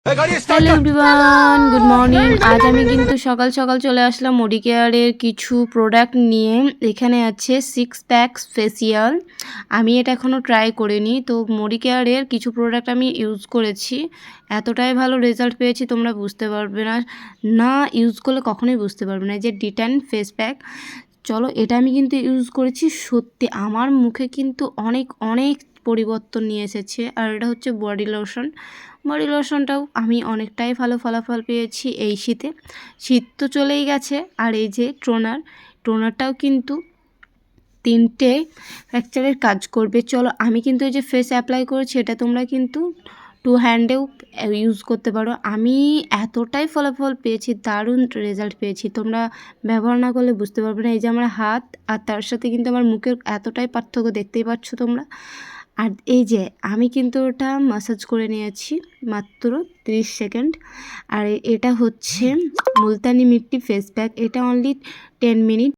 Hello everyone, good morning. আজ আমি কিন্তু সকাল সকাল চলে আসলাম মডিকেয়ারের কিছু প্রোডাক্ট নিয়ে। এখানে আছে 6 প্যাকস ফেসিয়াল। আমি এটা এখনও ট্রাই করিনি, তো মডিকেয়ারের কিছু প্রোডাক্ট আমি ইউজ করেছি, এতটাই ভালো রেজাল্ট পেয়েছি তোমরা বুঝতে পারবে না, না ইউজ করলে কখনোই বুঝতে পারবে না। যে ডিটান ফেস প্যাক, চলো এটা আমি কিন্তু ইউজ করেছি, সত্যি আমার মুখে কিন্তু অনেক অনেক পরিবর্তন নিয়ে এসেছে। আর এটা হচ্ছে বডি লোশনটাও আমি অনেকটাই ভালো ফলাফল পেয়েছি এই শীতে। শীত তো চলেই গেছে। আর এই যে টোনারটাও কিন্তু 3টে ফ্র্যাকচারের কাজ করবে। চলো আমি কিন্তু এই যে ফেস অ্যাপ্লাই করেছি, এটা তোমরা কিন্তু 2 হ্যান্ডেও ইউজ করতে পারো। আমি এতটাই ফলাফল পেয়েছি, দারুণ রেজাল্ট পেয়েছি, তোমরা ব্যবহার না করলে বুঝতে পারবে না। এই যে আমার হাত আর তার সাথে কিন্তু আমার মুখের এতটাই পার্থক্য দেখতেই পাচ্ছ তোমরা। আর এই যে আমি কিন্তু ওটা ম্যাসাজ করে নিয়েছি মাত্র 30 সেকেন্ড। আর এটা হচ্ছে মুলতানি মিট্টি ফেস প্যাক, এটা অনলি 10 মিনিট।